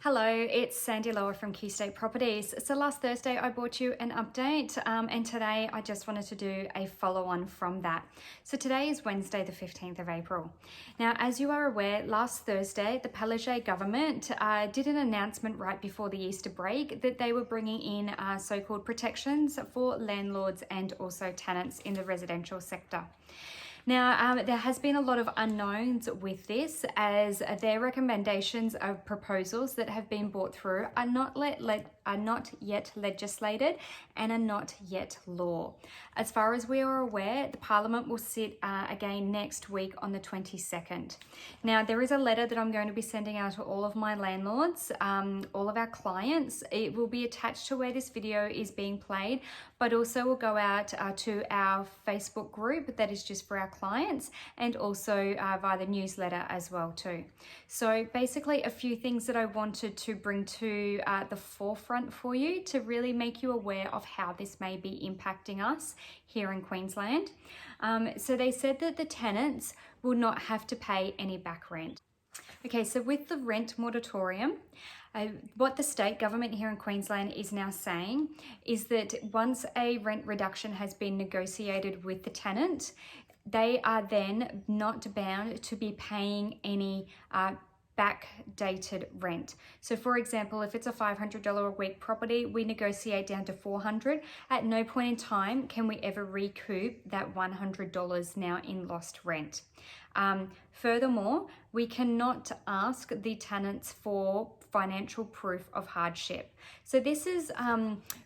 Hello, it's Sandy Lower from Queensland Properties. So last Thursday I brought you an update and today I just wanted to do a follow-on from that. So today is Wednesday the 15th of April. Now as you are aware, last Thursday the Palaszczuk Government did an announcement right before the Easter break that they were bringing in so-called protections for landlords and also tenants in the residential sector. Now, there has been a lot of unknowns with this, as their recommendations of proposals that have been brought through are not yet legislated and are not yet law. As far as we are aware, the Parliament will sit again next week on the 22nd. Now, there is a letter that I'm going to be sending out to all of my landlords, all of our clients. It will be attached to where this video is being played, but also will go out to our Facebook group that is just for our clients, and also via the newsletter as well too. So basically a few things that I wanted to bring to the forefront for you to really make you aware of how this may be impacting us here in Queensland. So they said that the tenants will not have to pay any back rent. Okay, so with the rent moratorium, what the state government here in Queensland is now saying is that once a rent reduction has been negotiated with the tenant, they are then not bound to be paying any backdated rent. So for example, if it's a $500 a week property, we negotiate down to $400. At no point in time can we ever recoup that $100 now in lost rent. Furthermore, we cannot ask the tenants for financial proof of hardship. So this is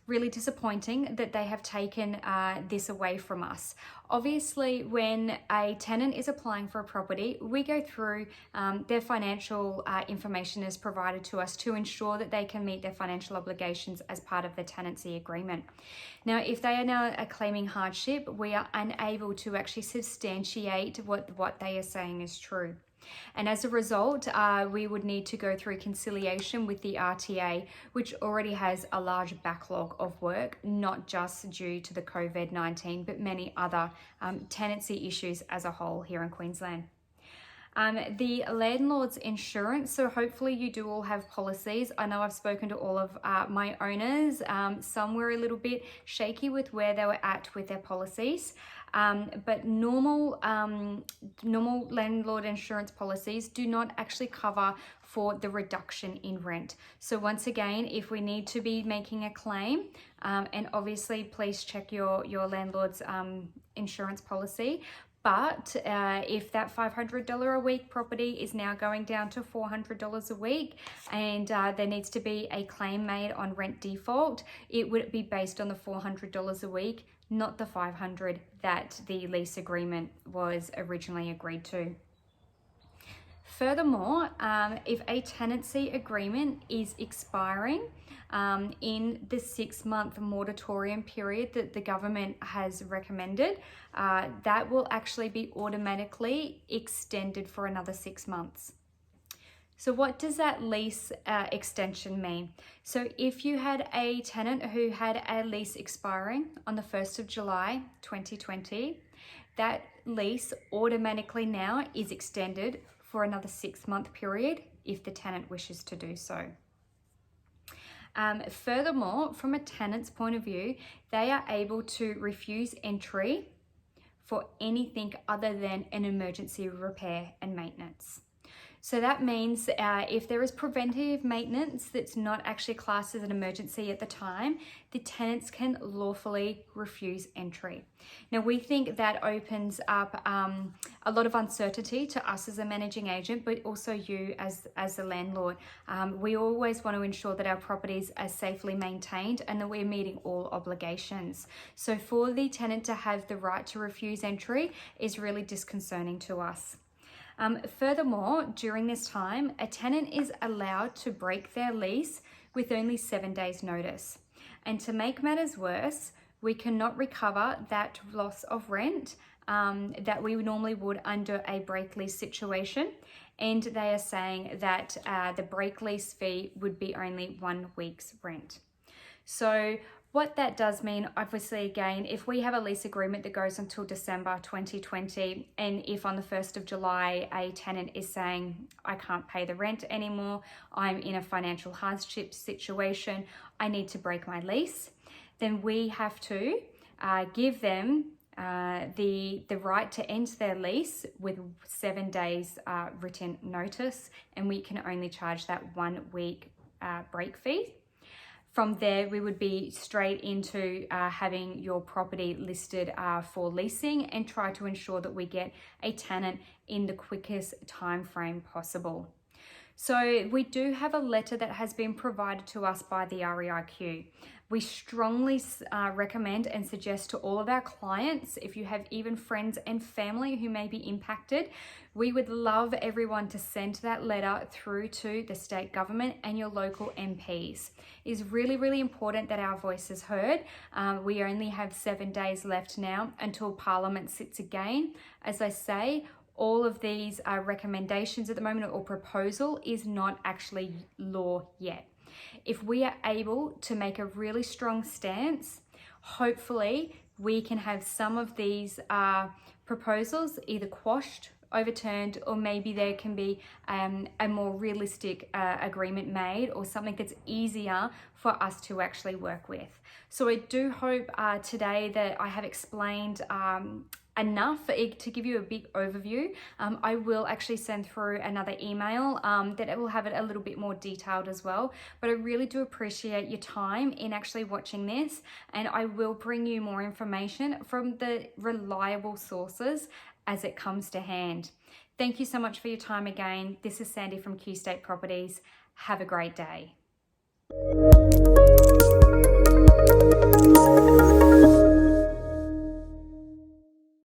really disappointing that they have taken this away from us. Obviously, when a tenant is applying for a property, we go through their financial information is provided to us to ensure that they can meet their financial obligations as part of the tenancy agreement. Now, if they are now claiming hardship, we are unable to actually substantiate what they are saying is true. And as a result, we would need to go through conciliation with the RTA, which already has a large backlog of work, not just due to the COVID-19, but many other tenancy issues as a whole here in Queensland. The landlord's insurance, so hopefully you do all have policies. I know I've spoken to all of my owners. Some were a little bit shaky with where they were at with their policies. But normal landlord insurance policies do not actually cover for the reduction in rent. So once again, if we need to be making a claim, and obviously please check your landlord's insurance policy. But if that $500 a week property is now going down to $400 a week, and there needs to be a claim made on rent default, it would be based on the $400 a week, not the $500 that the lease agreement was originally agreed to. Furthermore, if a tenancy agreement is expiring in the 6-month moratorium period that the government has recommended, that will actually be automatically extended for another 6 months. So what does that lease extension mean? So if you had a tenant who had a lease expiring on the 1st of July 2020, that lease automatically now is extended for another 6-month period if the tenant wishes to do so. Furthermore, from a tenant's point of view, they are able to refuse entry for anything other than an emergency repair and maintenance. So that means if there is preventative maintenance that's not actually classed as an emergency at the time, the tenants can lawfully refuse entry. Now, we think that opens up a lot of uncertainty to us as a managing agent, but also you as a landlord. We always want to ensure that our properties are safely maintained and that we're meeting all obligations. So for the tenant to have the right to refuse entry is really disconcerting to us. Furthermore, during this time, a tenant is allowed to break their lease with only 7 days notice. And to make matters worse, we cannot recover that loss of rent that we normally would under a break lease situation. And they are saying that the break lease fee would be only 1 week's rent. So What that does mean, obviously, again, if we have a lease agreement that goes until December 2020, and if on the 1st of July a tenant is saying, I can't pay the rent anymore, I'm in a financial hardship situation, I need to break my lease, then we have to give them the right to end their lease with 7 days written notice, and we can only charge that 1 week break fee. From there, we would be straight into having your property listed for leasing and try to ensure that we get a tenant in the quickest time frame possible. So we do have a letter that has been provided to us by the REIQ. We strongly recommend and suggest to all of our clients, if you have even friends and family who may be impacted, we would love everyone to send that letter through to the state government and your local MPs. It is really, really important that our voice is heard. We only have 7 days left now until Parliament sits again. As I say, all of these recommendations at the moment or proposal is not actually law yet. If we are able to make a really strong stance, hopefully we can have some of these proposals either quashed, overturned, or maybe there can be a more realistic agreement made, or something that's easier for us to actually work with. So I do hope today that I have explained enough to give you a big overview. I will actually send through another email that will have it a little bit more detailed as well, but I really do appreciate your time in actually watching this, and I will bring you more information from the reliable sources as it comes to hand. Thank you so much for your time again. This is Sandy from Q State Properties. Have a great day.